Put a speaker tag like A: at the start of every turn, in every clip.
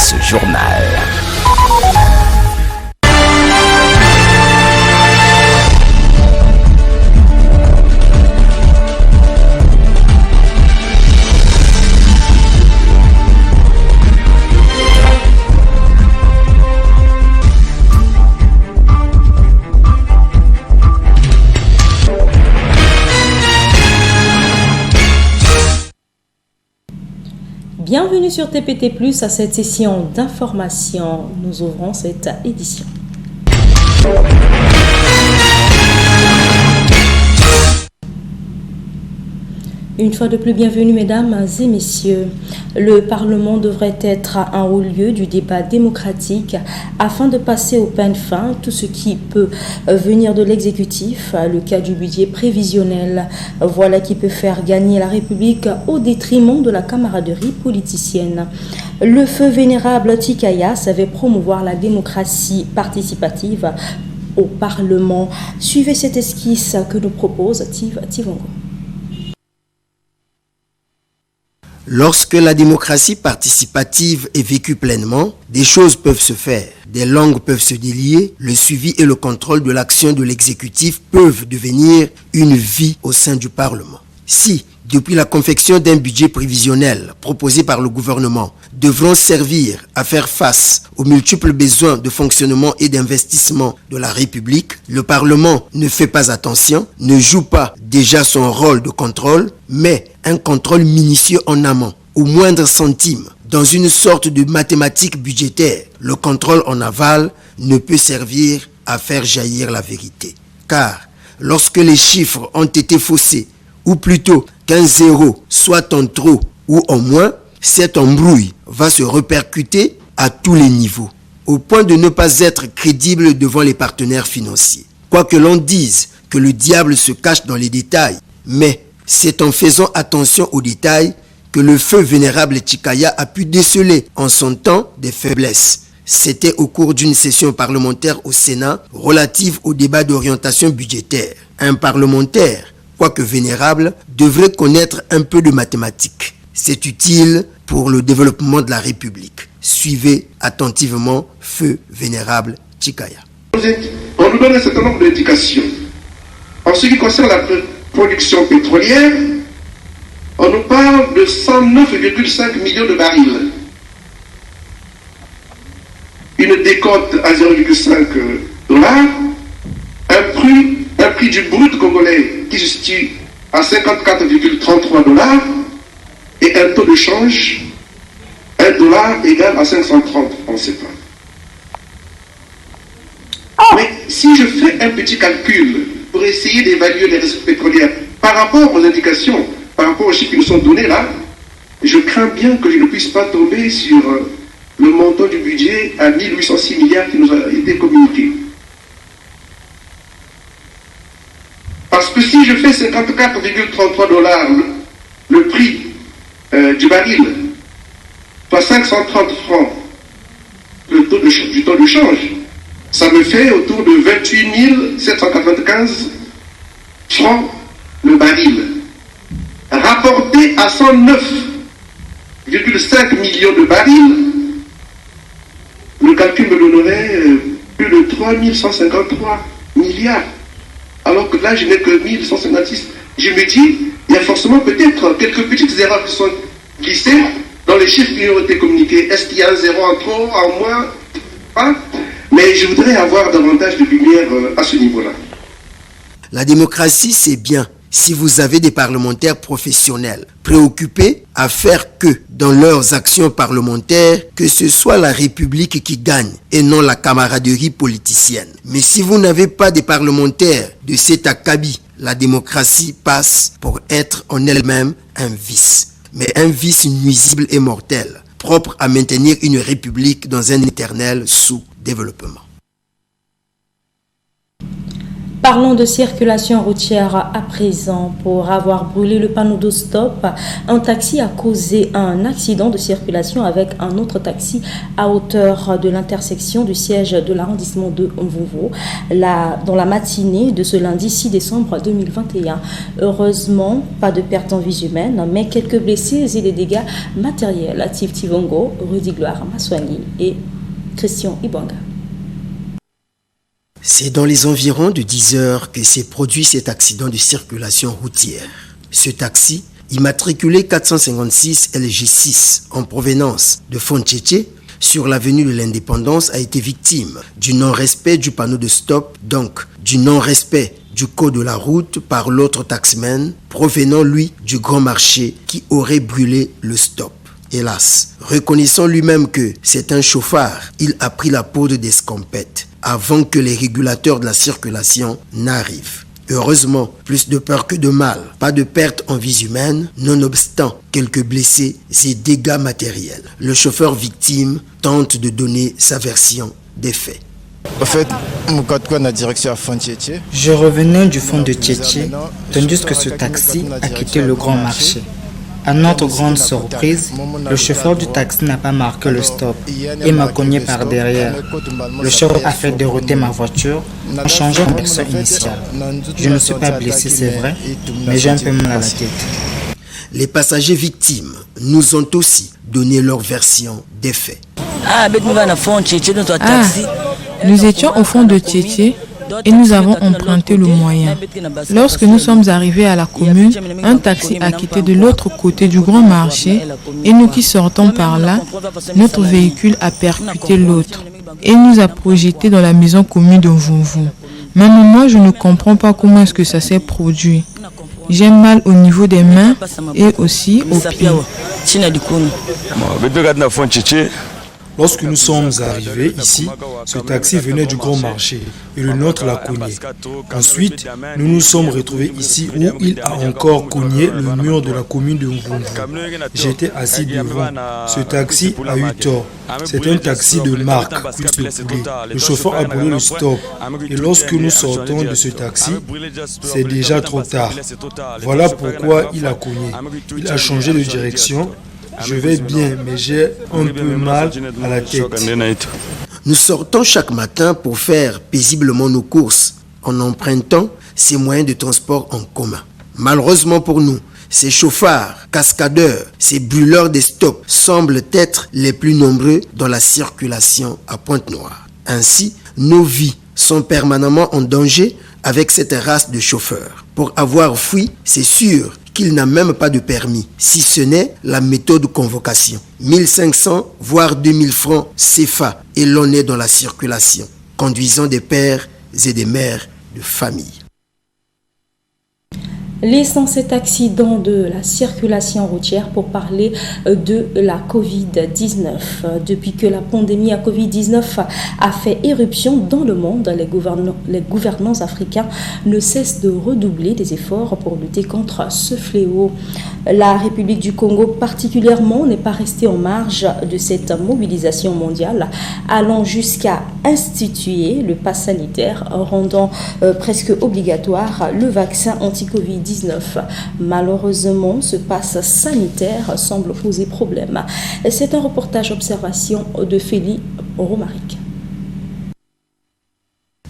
A: ce journal.
B: Bienvenue sur TPT+, à cette session d'information. Nous ouvrons cette édition. Une fois de plus, bienvenue mesdames et messieurs. Le Parlement devrait être un haut lieu du débat démocratique afin de passer au peigne fin tout ce qui peut venir de l'exécutif, le cas du budget prévisionnel. Voilà qui peut faire gagner la République au détriment de la camaraderie politicienne. Le feu vénérable Tikaya savait promouvoir la démocratie participative au Parlement. Suivez cette esquisse que nous propose Tivongo.
C: Lorsque la démocratie participative est vécue pleinement, des choses peuvent se faire, des langues peuvent se délier, le suivi et le contrôle de l'action de l'exécutif peuvent devenir une vie au sein du Parlement. Si, depuis la confection d'un budget prévisionnel proposé par le gouvernement, devront servir à faire face aux multiples besoins de fonctionnement et d'investissement de la République, le Parlement ne fait pas attention, ne joue pas déjà son rôle de contrôle, mais un contrôle minutieux en amont, au moindre centime. Dans une sorte de mathématique budgétaire, le contrôle en aval ne peut servir à faire jaillir la vérité. Car lorsque les chiffres ont été faussés, ou plutôt qu'un zéro soit en trop ou en moins, cette embrouille va se répercuter à tous les niveaux, au point de ne pas être crédible devant les partenaires financiers. Quoi que l'on dise que le diable se cache dans les détails, mais c'est en faisant attention aux détails que le feu vénérable Tikaya a pu déceler en son temps des faiblesses. C'était au cours d'une session parlementaire au Sénat relative au débat d'orientation budgétaire. Un parlementaire, quoique vénérable, devrait connaître un peu de mathématiques. C'est utile pour le développement de la République. Suivez attentivement Feu vénérable Tikaya.
D: On nous donne un certain nombre d'indications. En ce qui concerne la production pétrolière, on nous parle de 109,5 millions de barils. Une décote à 0,5 $, un prix du brut congolais qui se situe à 54,33 $ et un taux de change, $1 égale à 530 francs CFA. Mais si je fais un petit calcul pour essayer d'évaluer les réserves pétrolières par rapport aux indications, par rapport aux chiffres qui nous sont donnés là, je crains bien que je ne puisse pas tomber sur le montant du budget à 1806 milliards qui nous a été communiqué. Parce que si je fais 54,33 $ le prix du baril, soit 530 francs du taux de change, ça me fait autour de 28 795 francs le baril. Rapporté à 109,5 millions de barils, le calcul me donnerait plus de 3153 milliards. Alors que là, je n'ai que 1156. Je me dis, il y a forcément peut-être quelques petites erreurs qui sont glissées dans les chiffres qui ont été communiqués. Est-ce qu'il y a un zéro en trop, en moins? Pas. Mais je voudrais avoir davantage de lumière à ce niveau-là.
C: La démocratie, c'est bien si vous avez des parlementaires professionnels préoccupés à faire que, dans leurs actions parlementaires, que ce soit la République qui gagne et non la camaraderie politicienne. Mais si vous n'avez pas des parlementaires de cet acabit, la démocratie passe pour être en elle-même un vice. Mais un vice nuisible et mortel, propre à maintenir une République dans un éternel sous-développement.
B: Parlons de circulation routière à présent. Pour avoir brûlé le panneau de stop, un taxi a causé un accident de circulation avec un autre taxi à hauteur de l'intersection du siège de l'arrondissement de Mvovo dans la matinée de ce lundi 6 décembre 2021. Heureusement, pas de perte en vie humaine, mais quelques blessés et des dégâts matériels. Tiv Tivongo, Rudy Gloire Maswani et Christian Ibanga.
C: C'est dans les environs de 10 heures que s'est produit cet accident de circulation routière. Ce taxi, immatriculé 456 LG6 en provenance de Fontchéché, sur l'avenue de l'Indépendance, a été victime du non-respect du panneau de stop, donc du non-respect du code de la route par l'autre taxman, provenant lui du Grand Marché qui aurait brûlé le stop. Hélas, reconnaissant lui-même que c'est un chauffard, il a pris la poudre d'escampette avant que les régulateurs de la circulation n'arrivent. Heureusement, plus de peur que de mal, pas de perte en vie humaine, nonobstant quelques blessés et dégâts matériels. Le chauffeur victime tente de donner sa version des faits.
A: En fait, la direction à Fontchéché.
E: Je revenais du fond de Tchétché, tandis que ce taxi a quitté le Grand Marché. À notre grande surprise, le chauffeur du taxi n'a pas marqué le stop et m'a cogné par derrière. Le chauffeur a fait dérouter ma voiture en changeant de direction initiale. Je ne suis pas blessé, c'est vrai, mais j'ai un peu mal à la tête.
C: Les passagers victimes nous ont aussi donné leur version des faits.
F: Nous étions au fond de Tchétché et nous avons emprunté le moyen. Lorsque nous sommes arrivés à la commune, un taxi a quitté de l'autre côté du Grand Marché et nous qui sortons par là, notre véhicule a percuté l'autre et nous a projeté dans la maison commune de Mvovo. Même moi, je ne comprends pas comment est-ce que ça s'est produit. J'ai mal au niveau des mains et aussi aux pieds.
G: Lorsque nous sommes arrivés ici, ce taxi venait du Grand Marché et le nôtre l'a cogné. Ensuite, nous nous sommes retrouvés ici où il a encore cogné le mur de la commune de Mvovo. J'étais assis devant. Ce taxi a eu tort. C'est un taxi de marque, plus de poulet. Le chauffeur a brûlé le stop. Et lorsque nous sortons de ce taxi, c'est déjà trop tard. Voilà pourquoi il a cogné. Il a changé de direction. Je vais bien, mais j'ai un peu mal à la tête.
C: Nous sortons chaque matin pour faire paisiblement nos courses en empruntant ces moyens de transport en commun. Malheureusement pour nous, ces chauffards, cascadeurs, ces brûleurs des stops semblent être les plus nombreux dans la circulation à Pointe-Noire. Ainsi, nos vies sont permanemment en danger avec cette race de chauffeurs. Pour avoir fui, c'est sûr qu'il n'a même pas de permis, si ce n'est la méthode convocation. 1500 voire 2000 francs CFA et l'on est dans la circulation, conduisant des pères et des mères de famille.
B: Laissons cet accident de la circulation routière pour parler de la Covid-19. Depuis que la pandémie à Covid-19 a fait éruption dans le monde, les gouvernants africains ne cessent de redoubler des efforts pour lutter contre ce fléau. La République du Congo particulièrement n'est pas restée en marge de cette mobilisation mondiale, allant jusqu'à instituer le pass sanitaire, rendant presque obligatoire le vaccin anti-Covid-19. Malheureusement, ce pass sanitaire semble poser problème. C'est un reportage observation de Félix Romaric.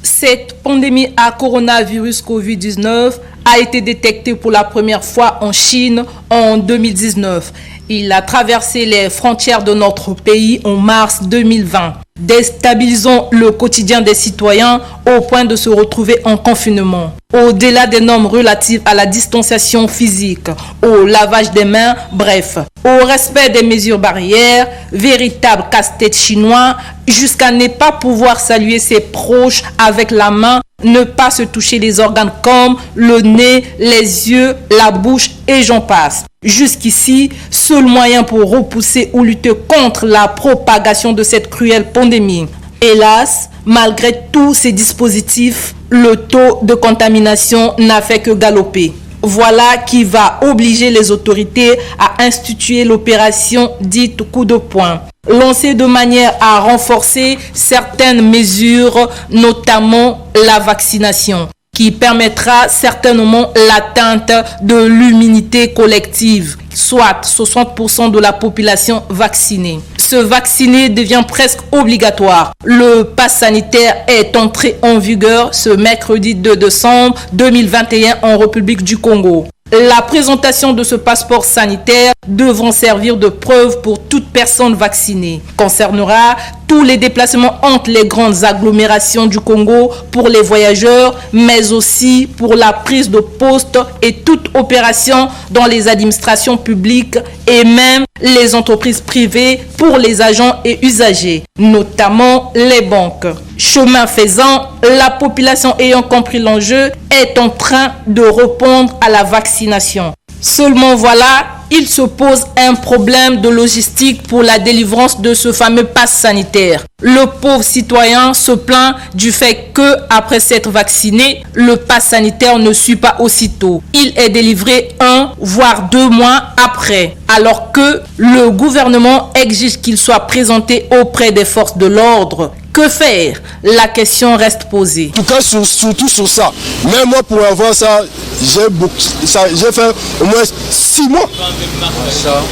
H: Cette pandémie à coronavirus Covid-19 a été détectée pour la première fois en Chine en 2019. Il a traversé les frontières de notre pays en mars 2020. Déstabilisons le quotidien des citoyens au point de se retrouver en confinement. Au-delà des normes relatives à la distanciation physique, au lavage des mains, bref, au respect des mesures barrières, véritable casse-tête chinois, jusqu'à ne pas pouvoir saluer ses proches avec la main, ne pas se toucher les organes comme le nez, les yeux, la bouche et j'en passe. Jusqu'ici, seul moyen pour repousser ou lutter contre la propagation de cette cruelle pandémie. Hélas, malgré tous ces dispositifs, le taux de contamination n'a fait que galoper. Voilà qui va obliger les autorités à instituer l'opération dite coup de poing, lancée de manière à renforcer certaines mesures, notamment la vaccination. qui permettra certainement l'atteinte de l'immunité collective, soit 60% de la population vaccinée. Se vacciner devient presque obligatoire. Le pass sanitaire est entré en vigueur ce mercredi 2 décembre 2021 en République du Congo. La présentation de ce passeport sanitaire devra servir de preuve pour toute personne vaccinée. Concernera tous les déplacements entre les grandes agglomérations du Congo pour les voyageurs, mais aussi pour la prise de poste et toute opération dans les administrations publiques et même les entreprises privées pour les agents et usagers, notamment les banques. Chemin faisant, la population ayant compris l'enjeu est en train de répondre à la vaccination. Seulement voilà, il se pose un problème de logistique pour la délivrance de ce fameux pass sanitaire. Le pauvre citoyen se plaint du fait que, après s'être vacciné, le pass sanitaire ne suit pas aussitôt. Il est délivré 1 voire 2 mois après, alors que le gouvernement exige qu'il soit présenté auprès des forces de l'ordre. Que faire? La question reste posée.
I: En tout cas, surtout sur ça. Même moi, pour avoir ça, j'ai fait au moins 6 mois.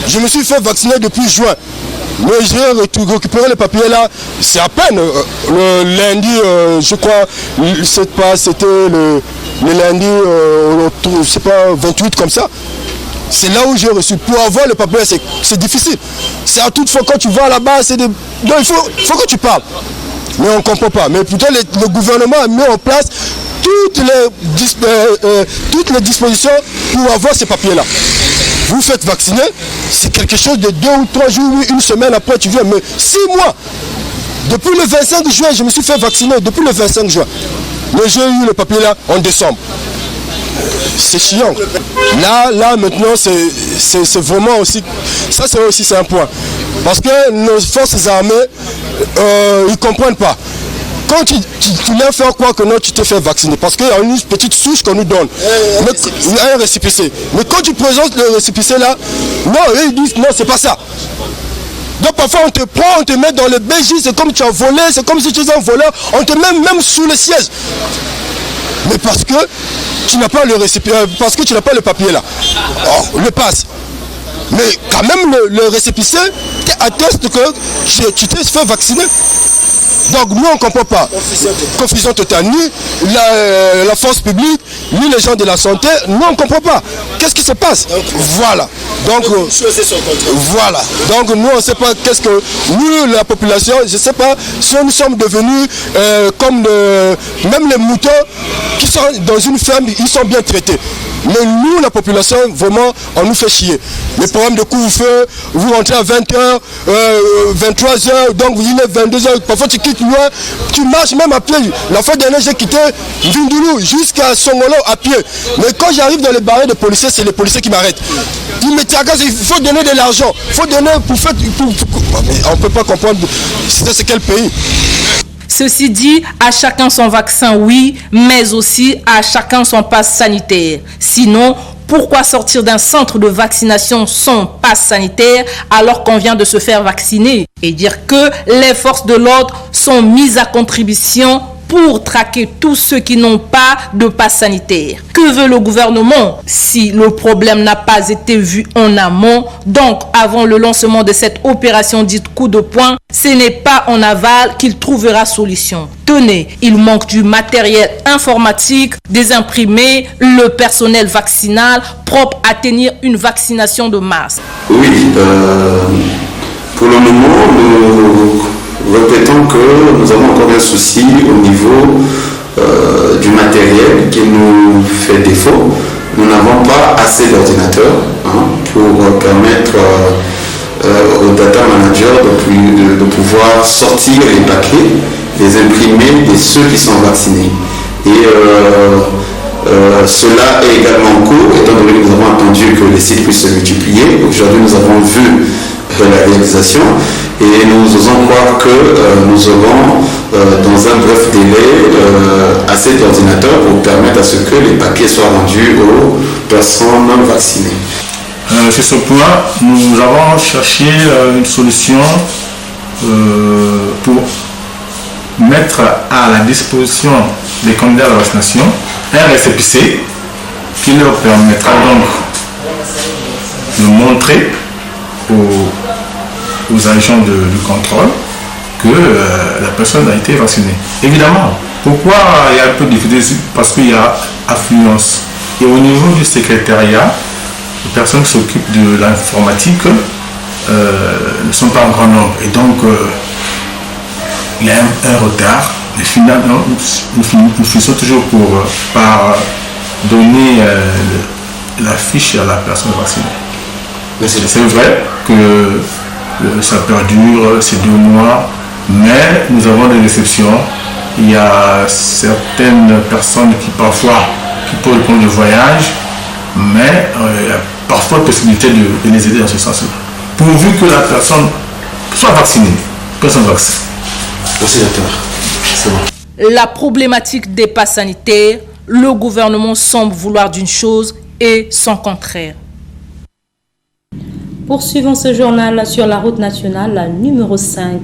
I: Je me suis fait vacciner depuis juin. Mais j'ai récupéré les papiers là, c'est à peine. Le lundi, je crois, c'était le lundi, je sais pas, 28 comme ça. C'est là où j'ai reçu. Pour avoir le papier, c'est difficile. C'est à toute fois quand tu vas là-bas, donc il faut que tu parles. Mais on ne comprend pas. Mais pourtant, le gouvernement a mis en place toutes les dispositions pour avoir ces papiers-là. Vous faites vacciner, c'est quelque chose de 2 ou 3 jours, une semaine après, tu viens. Mais 6 mois. Depuis le 25 juin, je me suis fait vacciner. Depuis le 25 juin. Mais j'ai eu le papier-là en décembre. C'est chiant. Là maintenant, c'est vraiment aussi... Ça, c'est un point. Parce que nos forces armées, ils ne comprennent pas. Quand tu leur fais croire que non, tu t'es fait vacciner, parce qu'il y a une petite souche qu'on nous donne, un récépissé. Mais quand tu présentes le récépissé là, non, ils disent non, c'est pas ça. Donc parfois on te prend, on te met dans le BJ, c'est comme tu as volé, c'est comme si tu étais un voleur, on te met même sous le siège. Mais parce que tu n'as pas le récépissé, parce que tu n'as pas le papier là, le passe. Mais quand même le récépissé atteste que tu t'es fait vacciner. Donc nous on ne comprend pas. Confusion totale, ni la force publique, ni les gens de la santé, nous on ne comprend pas. Qu'est-ce qui se passe? Voilà. Donc voilà. Donc nous on ne sait pas qu'est-ce que nous la population, je ne sais pas si nous sommes devenus comme même les moutons qui sont dans une ferme, ils sont bien traités. Mais nous, la population, vraiment, on nous fait chier. Les problèmes de couvre-feu, vous rentrez à 20h, 23h, donc il est 22h, parfois tu quittes loin, tu marches même à pied. La fois dernière, j'ai quitté Vindulu jusqu'à Songolo à pied. Mais quand j'arrive dans les barrières de policiers, c'est les policiers qui m'arrêtent. Ils me tiagassent, il faut donner de l'argent, il faut donner pour faire... on ne peut pas comprendre c'est quel pays.
H: Ceci dit, à chacun son vaccin, oui, mais aussi à chacun son pass sanitaire. Sinon, pourquoi sortir d'un centre de vaccination sans pass sanitaire alors qu'on vient de se faire vacciner? Et dire que les forces de l'ordre sont mises à contribution pour traquer tous ceux qui n'ont pas de passe sanitaire. Que veut le gouvernement si le problème n'a pas été vu en amont? Donc, avant le lancement de cette opération dite coup de poing, ce n'est pas en aval qu'il trouvera solution. Tenez, il manque du matériel informatique, des imprimés, le personnel vaccinal propre à tenir une vaccination de masse.
J: Oui, pour le moment, nous répétons que nous avons encore un souci au niveau du matériel qui nous fait défaut. Nous n'avons pas assez d'ordinateurs pour permettre aux data managers de pouvoir sortir les paquets, les imprimer de ceux qui sont vaccinés. Et cela est également en cours, étant donné que nous avons attendu que les sites puissent se multiplier. Aujourd'hui, nous avons vu la réalisation et nous osons croire que nous aurons dans un bref délai assez d'ordinateurs pour permettre à ce que les paquets soient rendus aux personnes non vaccinées.
K: Sur ce point, nous avons cherché une solution pour mettre à la disposition des candidats à la vaccination un récépissé qui leur permettra donc de montrer aux agents du contrôle que la personne a été vaccinée. Évidemment, pourquoi il y a un peu de difficulté? Parce qu'il y a affluence. Et au niveau du secrétariat, les personnes qui s'occupent de l'informatique ne sont pas en grand nombre. Et donc, il y a un retard. Mais finalement, nous finissons toujours par donner la fiche à la personne vaccinée. C'est vrai que ça perdure ces 2 mois, mais nous avons des exceptions. Il y a certaines personnes qui parfois posent le compte de voyage, mais il y a parfois la possibilité de les aider dans ce sens-là. Pourvu que la personne soit vaccinée, personne vaccine.
C: Merci, docteur. C'est bon.
H: La problématique des passes sanitaires, le gouvernement semble vouloir d'une chose et son contraire.
B: Poursuivons ce journal sur la route nationale numéro 5.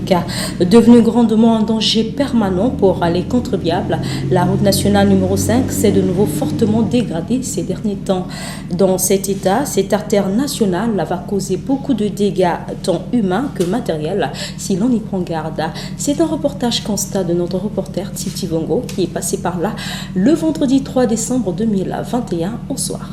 B: Devenue grandement en danger permanent pour les contribuables, la route nationale numéro 5 s'est de nouveau fortement dégradée ces derniers temps. Dans cet état, cette artère nationale va causer beaucoup de dégâts tant humains que matériels si l'on y prend garde. C'est un reportage constat de notre reporter Titi Vongo qui est passé par là le vendredi 3 décembre 2021 au soir.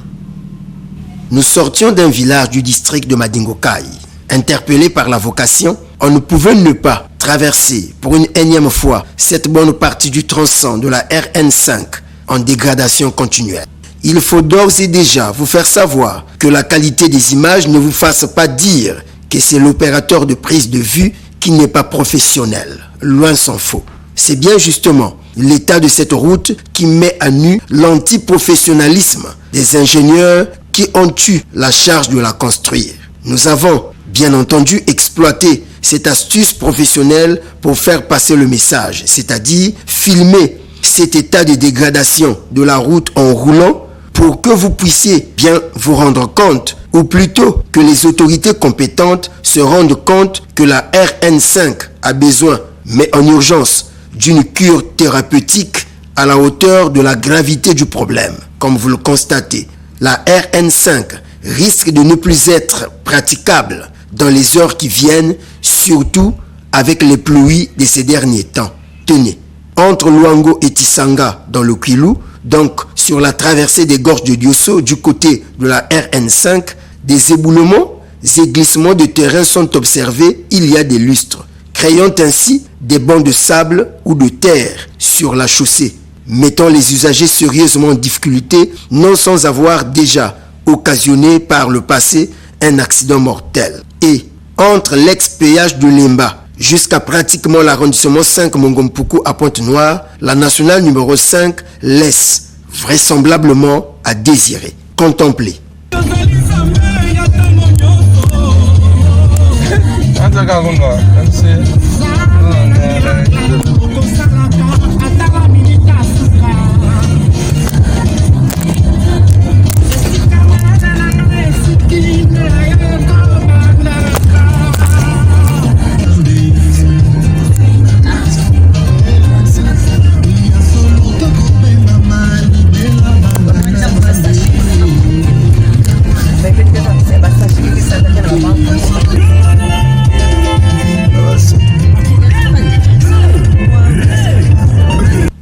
C: Nous sortions d'un village du district de Madingokai. Interpellés par la vocation, on ne pouvait ne pas traverser pour une énième fois cette bonne partie du tronçon de la RN5 en dégradation continuelle. Il faut d'ores et déjà vous faire savoir que la qualité des images ne vous fasse pas dire que c'est l'opérateur de prise de vue qui n'est pas professionnel. Loin s'en faut. C'est bien justement l'état de cette route qui met à nu l'antiprofessionnalisme des ingénieurs qui ont eu la charge de la construire. Nous avons, bien entendu, exploité cette astuce professionnelle pour faire passer le message, c'est-à-dire filmer cet état de dégradation de la route en roulant pour que vous puissiez bien vous rendre compte, ou plutôt que les autorités compétentes se rendent compte que la RN5 a besoin, mais en urgence, d'une cure thérapeutique à la hauteur de la gravité du problème. Comme vous le constatez, la RN5 risque de ne plus être praticable dans les heures qui viennent, surtout avec les pluies de ces derniers temps. Tenez, entre Luango et Tisanga dans le Kwilu, donc sur la traversée des gorges de Diosso du côté de la RN5, des éboulements et glissements de terrain sont observés il y a des lustres, créant ainsi des bancs de sable ou de terre sur la chaussée, mettant les usagers sérieusement en difficulté, non sans avoir déjà occasionné par le passé un accident mortel. Et entre l'ex-péage de Lemba jusqu'à pratiquement l'arrondissement 5 Mongompuku à Pointe-Noire, la nationale numéro 5 laisse vraisemblablement à désirer. Contemplez.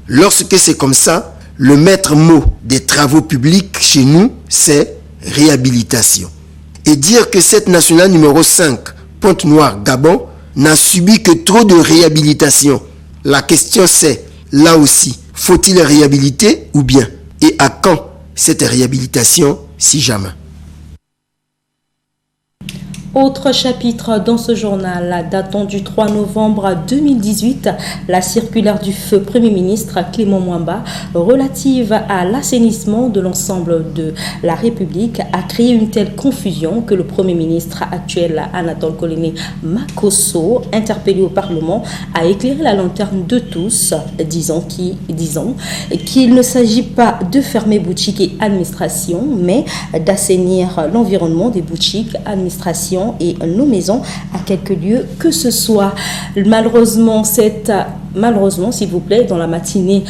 C: Lorsque c'est comme ça, le maître mot des travaux publics chez nous, c'est réhabilitation. Et dire que cette nationale numéro 5, Pointe-Noire, Gabon, n'a subi que trop de réhabilitation. La question c'est, là aussi, faut-il réhabiliter ou bien? Et à quand cette réhabilitation, si jamais?
B: Autre chapitre dans ce journal, datant du 3 novembre 2018, la circulaire du feu Premier ministre Clément Mwamba relative à l'assainissement de l'ensemble de la République a créé une telle confusion que le Premier ministre actuel Anatole Kolene Makosso, interpellé au Parlement, a éclairé la lanterne de tous, disant qu'il ne s'agit pas de fermer boutiques et administrations, mais d'assainir l'environnement des boutiques, administrations et nos maisons à quelques lieux que ce soit. Malheureusement, cette Malheureusement, s'il vous plaît, dans la matinée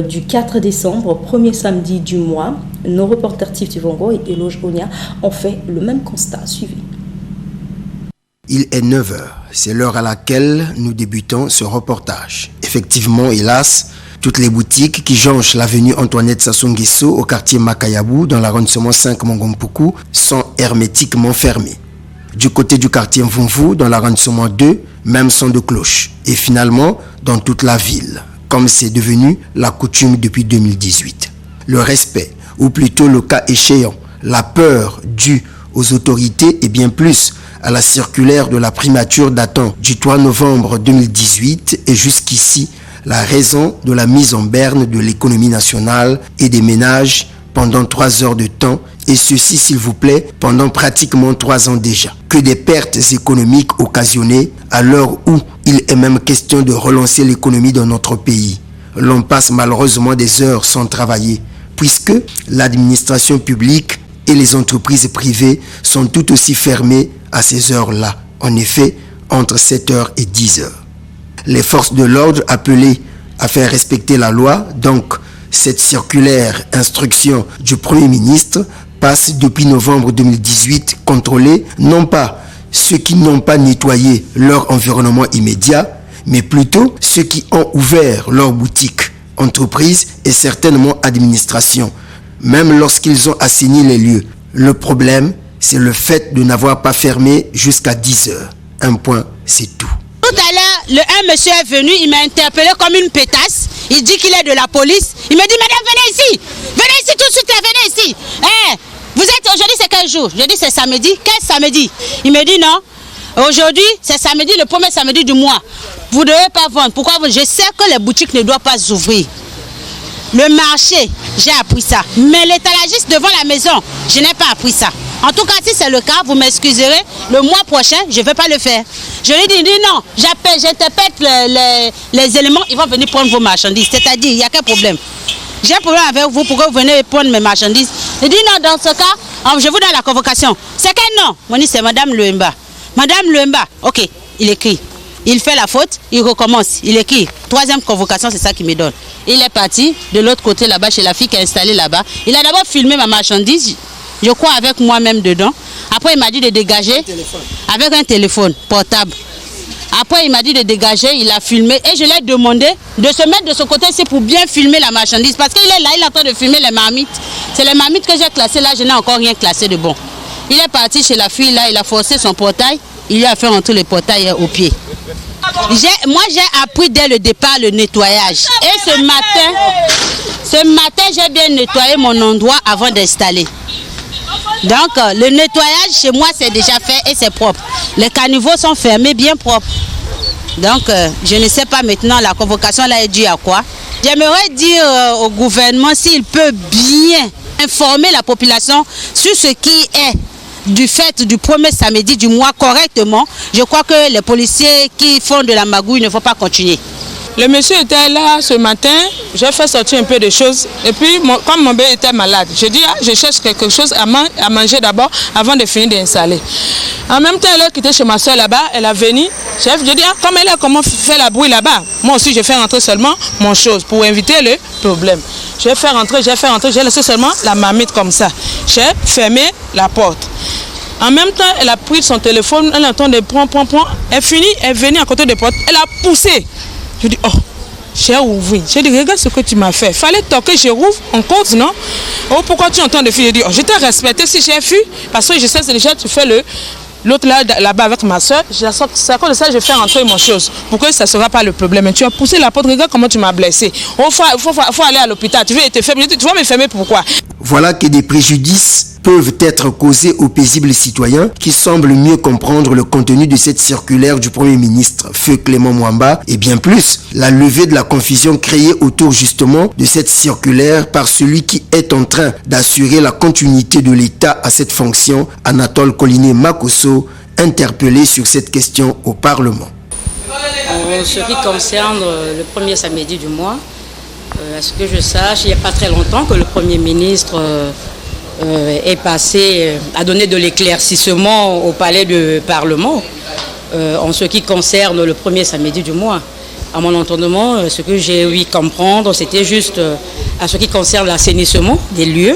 B: du 4 décembre, premier samedi du mois, nos reporters Tif Tivongo et Eloge Onia ont fait le même constat. Suivez.
C: Il est 9h, c'est l'heure à laquelle nous débutons ce reportage. Effectivement, hélas, toutes les boutiques qui jonchent l'avenue Antoinette Sassou Nguesso au quartier Makayabou dans l'arrondissement 5 Mongompuku sont hermétiquement fermées. Du côté du quartier Mvumvu dans l'arrondissement 2, même son de cloche. Et finalement, dans toute la ville, comme c'est devenu la coutume depuis 2018. Le respect, ou plutôt le cas échéant, la peur due aux autorités et bien plus à la circulaire de la primature datant du 3 novembre 2018 est jusqu'ici la raison de la mise en berne de l'économie nationale et des ménages pendant 3 heures de temps, et ceci, s'il vous plaît, pendant pratiquement 3 ans déjà. Que des pertes économiques occasionnées à l'heure où il est même question de relancer l'économie dans notre pays. L'on passe malheureusement des heures sans travailler, puisque l'administration publique et les entreprises privées sont tout aussi fermées à ces heures-là. En effet, entre 7h et 10h. Les forces de l'ordre appelées à faire respecter la loi, donc cette circulaire instruction du Premier ministre, passe depuis novembre 2018 contrôler non pas ceux qui n'ont pas nettoyé leur environnement immédiat, mais plutôt ceux qui ont ouvert leurs boutiques, entreprises et certainement administrations, même lorsqu'ils ont assaini les lieux. Le problème, c'est le fait de n'avoir pas fermé jusqu'à 10h. Un point, c'est tout.
L: Tout à l'heure, un monsieur est venu, il m'a interpellé comme une pétasse. Il dit qu'il est de la police. Il me dit, madame, venez ici. Venez ici tout de suite, venez ici. Vous êtes, aujourd'hui c'est quel jour? Je dis c'est samedi. Quel samedi? Il me dit non. Aujourd'hui, c'est samedi, le premier samedi du mois. Vous ne devez pas vendre. Pourquoi? Je sais que les boutiques ne doivent pas ouvrir. Le marché, j'ai appris ça. Mais l'étalagiste devant la maison, je n'ai pas appris ça. En tout cas, si c'est le cas, vous m'excuserez, le mois prochain, je ne vais pas le faire. Je lui dis non, j'interpète les éléments, ils vont venir prendre vos marchandises. C'est-à-dire, il n'y a qu'un problème. J'ai un problème avec vous, pourquoi vous venez prendre mes marchandises? Je dis non, dans ce cas, je vous donne la convocation. C'est quel nom? Moi, c'est Madame Luemba. Madame Luemba, ok, il écrit. Il fait la faute, il recommence, il écrit. 3e convocation, c'est ça qu'il me donne. Il est parti de l'autre côté là-bas, chez la fille qui est installée là-bas. Il a d'abord filmé ma marchandise, je crois avec moi-même dedans. Après, il m'a dit de dégager avec un téléphone portable. Après, il m'a dit de dégager, il a filmé et je lui ai demandé de se mettre de ce côté-ci pour bien filmer la marchandise. Parce qu'il est là, il est en train de filmer les marmites. C'est les marmites que j'ai classées là, je n'ai encore rien classé de bon. Il est parti chez la fille là, il a forcé son portail, il lui a fait rentrer le portail au pied. Moi, j'ai appris dès le départ le nettoyage. Et ce matin, j'ai bien nettoyé mon endroit avant d'installer. Donc, le nettoyage chez moi, c'est déjà fait et c'est propre. Les caniveaux sont fermés, bien propres. Donc, je ne sais pas maintenant, la convocation là est due à quoi. J'aimerais dire au gouvernement s'il peut bien informer la population sur ce qui est du fait du premier samedi du mois correctement. Je crois que les policiers qui font de la magouille ne vont pas continuer.
M: Le monsieur était là ce matin, j'ai fait sortir un peu de choses. Et puis, comme mon bébé était malade, j'ai dit, je cherche quelque chose à manger d'abord avant de finir d'installer. En même temps, elle a quitté chez ma soeur là-bas, elle a venu. Chef, je dis, comme elle a comment faire la bruit là-bas, moi aussi, je fais rentrer seulement mon chose pour éviter le problème. J'ai fait rentrer, j'ai laissé seulement la marmite comme ça. J'ai fermé la porte. En même temps, elle a pris son téléphone, elle entend des points. Elle finit, elle est venue à côté de la porte, elle a poussé. Je dis, oh, j'ai ouvert. J'ai dit, regarde ce que tu m'as fait. Fallait toquer, je rouvre, on compte, non? Oh, pourquoi tu entends des filles? Je dis, oh, je t'ai respecté si j'ai fui, parce que je sais déjà, tu fais l'autre là-bas avec ma soeur. C'est à cause de ça que je fais rentrer mon chose, pour que ça ne sera pas le problème. Mais tu as poussé la porte, regarde comment tu m'as blessé. Oh, faut aller à l'hôpital. Tu veux être fermé, tu vas me fermer pourquoi?
C: Voilà que des préjudices peuvent être causés aux paisibles citoyens qui semblent mieux comprendre le contenu de cette circulaire du Premier ministre, Feu Clément Mwamba, et bien plus, la levée de la confusion créée autour justement de cette circulaire par celui qui est en train d'assurer la continuité de l'État à cette fonction, Anatole Coliné Makosso, interpellé sur cette question au Parlement.
N: En ce qui concerne le premier samedi du mois, à ce que je sache, il n'y a pas très longtemps que le Premier ministre est passé à donner de l'éclaircissement au palais du Parlement en ce qui concerne le premier samedi du mois. À mon entendement, ce que j'ai ouï comprendre, c'était juste à ce qui concerne l'assainissement des lieux,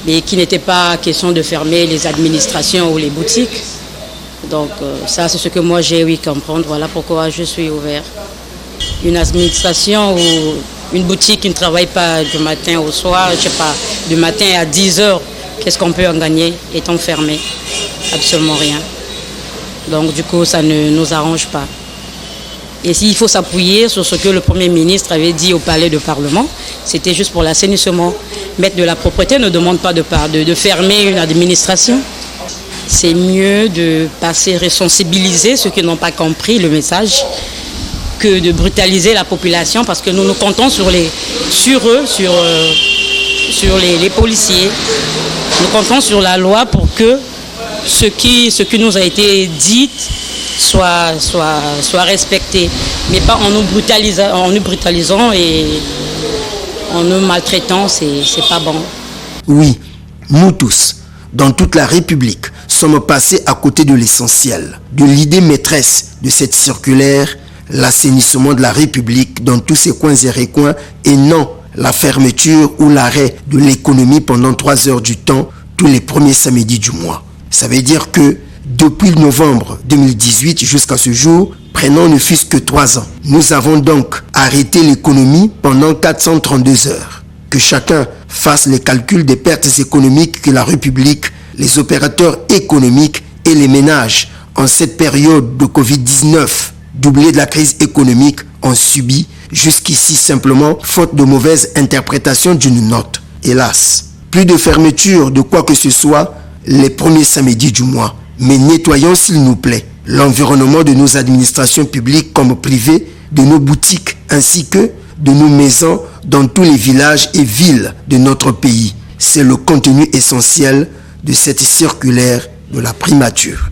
N: mais qui n'était pas question de fermer les administrations ou les boutiques. Donc ça, c'est ce que moi j'ai ouï comprendre. Voilà pourquoi je suis ouvert. Une administration ou une boutique qui ne travaille pas du matin au soir, je ne sais pas, du matin à 10h, qu'est-ce qu'on peut en gagner étant fermé? Absolument rien. Donc du coup, ça ne nous arrange pas. Et s'il faut s'appuyer sur ce que le Premier ministre avait dit au Palais de Parlement, c'était juste pour l'assainissement. Maître de la propreté ne demande pas de fermer une administration. C'est mieux de passer sensibiliser ceux qui n'ont pas compris le message que de brutaliser la population, parce que nous nous comptons sur les policiers. Nous comptons sur la loi pour que ce qui nous a été dit soit respecté, mais pas en nous brutalisant et en nous maltraitant, c'est pas bon.
C: Oui, nous tous, dans toute la République, sommes passés à côté de l'essentiel, de l'idée maîtresse de cette circulaire, l'assainissement de la République dans tous ses coins et recoins, et non la fermeture ou l'arrêt de l'économie pendant 3 heures du temps tous les premiers samedis du mois. Ça veut dire que depuis novembre 2018 jusqu'à ce jour, prenons ne fût-ce que 3 ans. Nous avons donc arrêté l'économie pendant 432 heures. Que chacun fasse les calculs des pertes économiques que la République, les opérateurs économiques et les ménages en cette période de Covid-19, doublée de la crise économique, ont subi jusqu'ici simplement faute de mauvaise interprétation d'une note. Hélas, plus de fermeture de quoi que ce soit les premiers samedis du mois. Mais nettoyons s'il nous plaît l'environnement de nos administrations publiques comme privées, de nos boutiques ainsi que de nos maisons dans tous les villages et villes de notre pays. C'est le contenu essentiel de cette circulaire de la primature.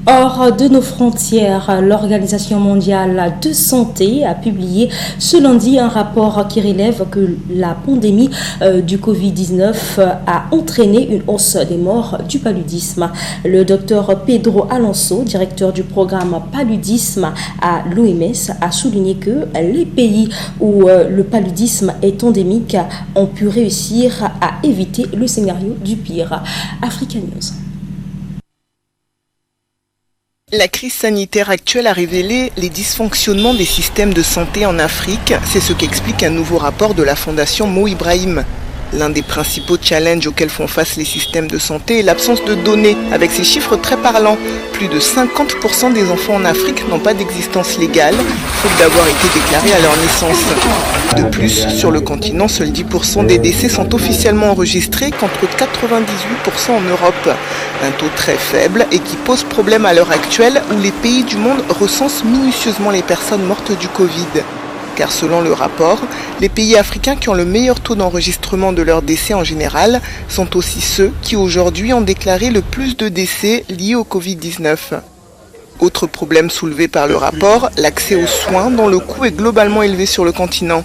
B: Hors de nos frontières, l'Organisation mondiale de santé a publié ce lundi un rapport qui relève que la pandémie du Covid-19 a entraîné une hausse des morts du paludisme. Le docteur Pedro Alonso, directeur du programme paludisme à l'OMS, a souligné que les pays où le paludisme est endémique ont pu réussir à éviter le scénario du pire. Africa News.
O: La crise sanitaire actuelle a révélé les dysfonctionnements des systèmes de santé en Afrique. C'est ce qu'explique un nouveau rapport de la Fondation Mo Ibrahim. L'un des principaux challenges auxquels font face les systèmes de santé est l'absence de données. Avec ces chiffres très parlants, plus de 50% des enfants en Afrique n'ont pas d'existence légale, faute d'avoir été déclarés à leur naissance. De plus, sur le continent, seuls 10% des décès sont officiellement enregistrés, contre 98% en Europe. Un taux très faible et qui pose problème à l'heure actuelle où les pays du monde recensent minutieusement les personnes mortes du Covid. Car selon le rapport, les pays africains qui ont le meilleur taux d'enregistrement de leurs décès en général sont aussi ceux qui aujourd'hui ont déclaré le plus de décès liés au Covid-19. Autre problème soulevé par le rapport, l'accès aux soins dont le coût est globalement élevé sur le continent.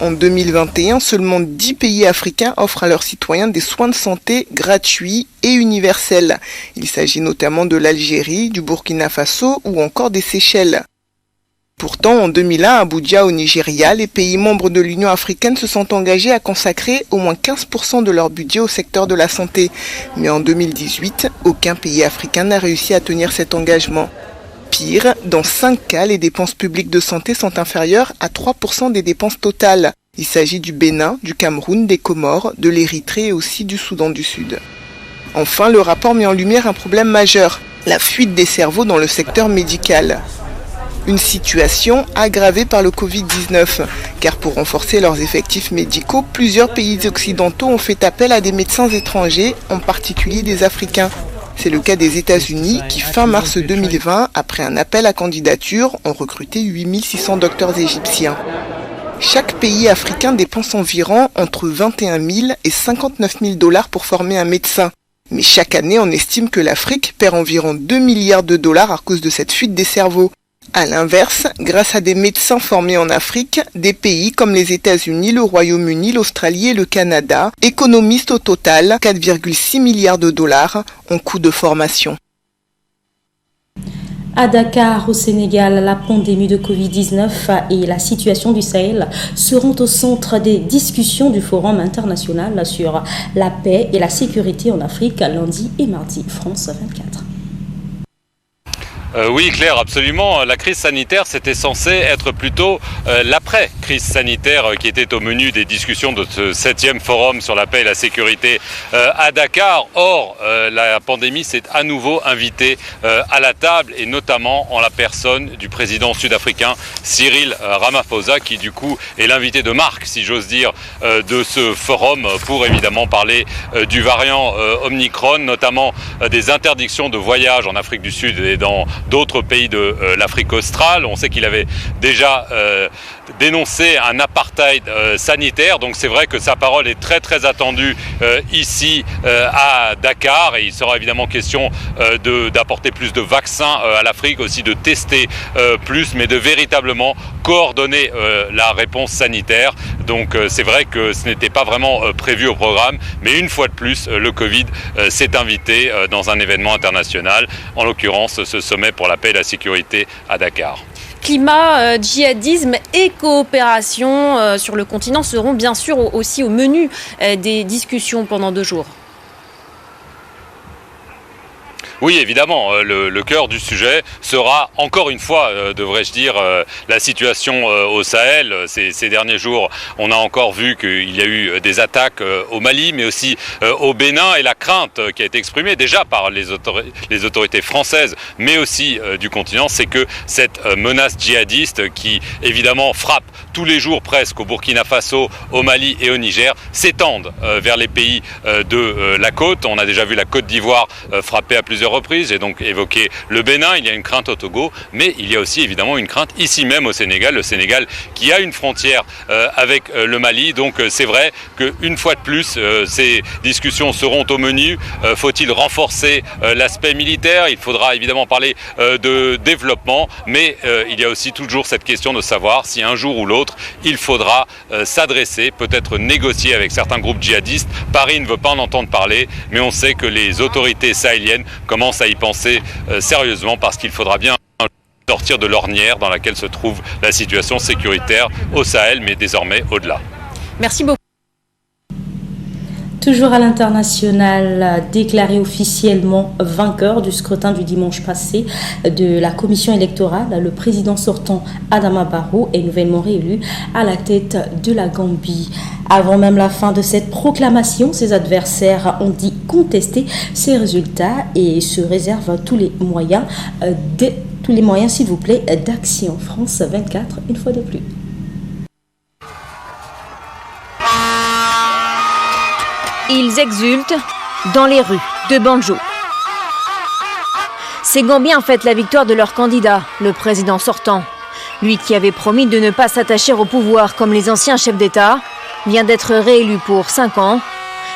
O: En 2021, seulement 10 pays africains offrent à leurs citoyens des soins de santé gratuits et universels. Il s'agit notamment de l'Algérie, du Burkina Faso ou encore des Seychelles. Pourtant, en 2001, à Abuja, au Nigeria, les pays membres de l'Union africaine se sont engagés à consacrer au moins 15% de leur budget au secteur de la santé. Mais en 2018, aucun pays africain n'a réussi à tenir cet engagement. Pire, dans 5 cas, les dépenses publiques de santé sont inférieures à 3% des dépenses totales. Il s'agit du Bénin, du Cameroun, des Comores, de l'Érythrée et aussi du Soudan du Sud. Enfin, le rapport met en lumière un problème majeur, la fuite des cerveaux dans le secteur médical. Une situation aggravée par le Covid-19, car pour renforcer leurs effectifs médicaux, plusieurs pays occidentaux ont fait appel à des médecins étrangers, en particulier des Africains. C'est le cas des États-Unis qui, fin mars 2020, après un appel à candidature, ont recruté 8600 docteurs égyptiens. Chaque pays africain dépense environ entre 21 000 et 59 000 $ pour former un médecin. Mais chaque année, on estime que l'Afrique perd environ 2 milliards de dollars à cause de cette fuite des cerveaux. A l'inverse, grâce à des médecins formés en Afrique, des pays comme les États-Unis, le Royaume-Uni, l'Australie et le Canada économisent au total 4,6 milliards de dollars en coûts de formation.
B: À Dakar, au Sénégal, la pandémie de Covid-19 et la situation du Sahel seront au centre des discussions du Forum international sur la paix et la sécurité en Afrique lundi et mardi. France 24.
P: Oui, Claire, absolument. La crise sanitaire, c'était censé être plutôt l'après-crise sanitaire qui était au menu des discussions de ce 7e forum sur la paix et la sécurité à Dakar. Or, la pandémie s'est à nouveau invitée à la table, et notamment en la personne du président sud-africain Cyril Ramaphosa, qui du coup est l'invité de marque, si j'ose dire, de ce forum pour évidemment parler du variant Omicron, notamment des interdictions de voyage en Afrique du Sud et dans d'autres pays de l'Afrique australe. On sait qu'il avait déjà dénoncé un apartheid sanitaire, donc c'est vrai que sa parole est très très attendue ici à Dakar, et il sera évidemment question d'apporter plus de vaccins à l'Afrique, aussi de tester plus, mais de véritablement coordonner la réponse sanitaire. Donc c'est vrai que ce n'était pas vraiment prévu au programme, mais une fois de plus, le Covid s'est invité dans un événement international, en l'occurrence ce sommet pour la paix et la sécurité à Dakar.
Q: Climat, djihadisme et coopération sur le continent seront bien sûr aussi au menu des discussions pendant 2 jours.
P: Oui, évidemment, le cœur du sujet sera, encore une fois, devrais-je dire, la situation au Sahel. Ces derniers jours, on a encore vu qu'il y a eu des attaques au Mali, mais aussi au Bénin, et la crainte qui a été exprimée déjà par les autorités françaises, mais aussi du continent, c'est que cette menace djihadiste qui, évidemment, frappe tous les jours presque au Burkina Faso, au Mali et au Niger, s'étende vers les pays de la côte. On a déjà vu la Côte d'Ivoire frapper à plusieurs reprises. J'ai donc évoqué le Bénin, il y a une crainte au Togo, mais il y a aussi évidemment une crainte ici même au Sénégal, le Sénégal qui a une frontière avec le Mali. Donc c'est vrai qu'une fois de plus, ces discussions seront au menu. Faut-il renforcer l'aspect militaire? Il faudra évidemment parler de développement, mais il y a aussi toujours cette question de savoir si un jour ou l'autre, il faudra s'adresser, peut-être négocier avec certains groupes djihadistes. Paris ne veut pas en entendre parler, mais on sait que les autorités sahéliennes commencent à y penser sérieusement, parce qu'il faudra bien sortir de l'ornière dans laquelle se trouve la situation sécuritaire au Sahel, mais désormais au-delà.
Q: Merci beaucoup.
B: Toujours à l'international, déclaré officiellement vainqueur du scrutin du dimanche passé de la commission électorale, le président sortant Adama Barrow est nouvellement réélu à la tête de la Gambie. Avant même la fin de cette proclamation, ses adversaires ont dit contester ces résultats et se réservent tous les moyens, s'il vous plaît, d'action. France 24, une fois de plus.
R: Ils exultent dans les rues de Banjul. Ces Gambiens fêtent la victoire de leur candidat, le président sortant. Lui qui avait promis de ne pas s'attacher au pouvoir comme les anciens chefs d'État, vient d'être réélu pour 5 ans.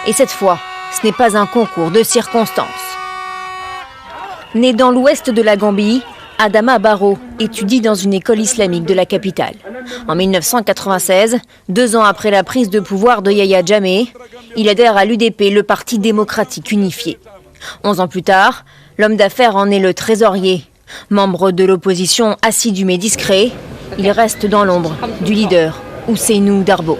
R: Et cette fois, ce n'est pas un concours de circonstances. Né dans l'ouest de la Gambie, Adama Barrow étudie dans une école islamique de la capitale. En 1996, 2 ans après la prise de pouvoir de Yahya Jammeh, il adhère à l'UDP, le Parti démocratique unifié. 11 ans plus tard, l'homme d'affaires en est le trésorier. Membre de l'opposition assidu mais discret, il reste dans l'ombre du leader, Ousseynou Darbo.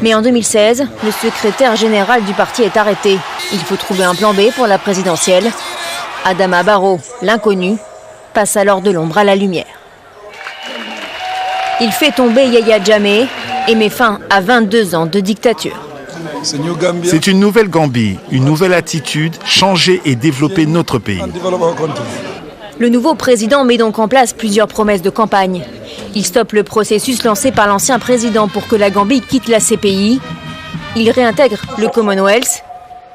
R: Mais en 2016, le secrétaire général du parti est arrêté. Il faut trouver un plan B pour la présidentielle. Adama Barrow, l'inconnu, passe alors de l'ombre à la lumière. Il fait tomber Yahya Jammeh et met fin à 22 ans de dictature.
S: C'est une nouvelle Gambie, une nouvelle attitude, changer et développer notre pays.
R: Le nouveau président met donc en place plusieurs promesses de campagne. Il stoppe le processus lancé par l'ancien président pour que la Gambie quitte la CPI. Il réintègre le Commonwealth,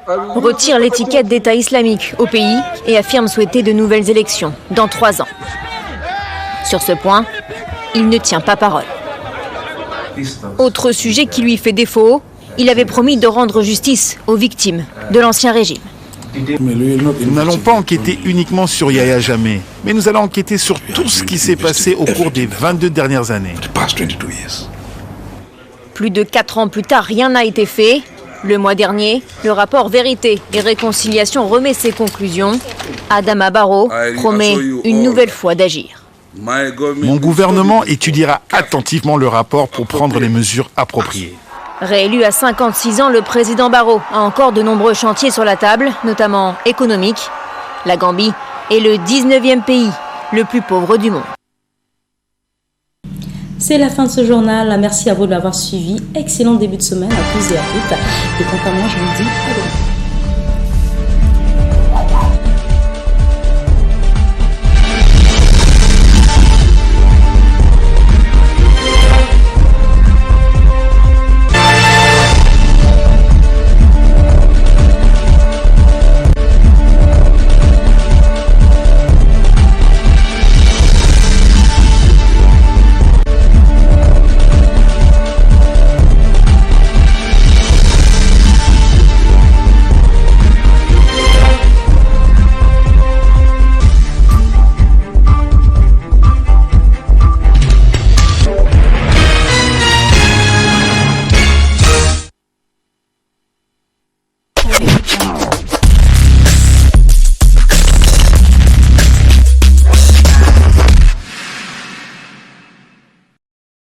R: retire l'étiquette d'État islamique au pays et affirme souhaiter de nouvelles élections dans 3 ans. Sur ce point, il ne tient pas parole. Autre sujet qui lui fait défaut, il avait promis de rendre justice aux victimes de l'ancien régime.
S: Nous n'allons pas enquêter uniquement sur Yahya Jammeh, mais nous allons enquêter sur tout ce qui s'est passé au cours des 22 dernières années.
R: Plus de 4 ans plus tard, rien n'a été fait. Le mois dernier, le rapport Vérité et Réconciliation remet ses conclusions. Adama Barrow promet une nouvelle fois d'agir.
S: Mon gouvernement étudiera attentivement le rapport pour prendre les mesures appropriées.
R: Réélu à 56 ans, le président Barrow a encore de nombreux chantiers sur la table, notamment économiques. La Gambie est le 19e pays le plus pauvre du monde.
B: C'est la fin de ce journal. Merci à vous de l'avoir suivi. Excellent début de semaine à tous et à toutes. Et quant à moi, je vous dis à demain.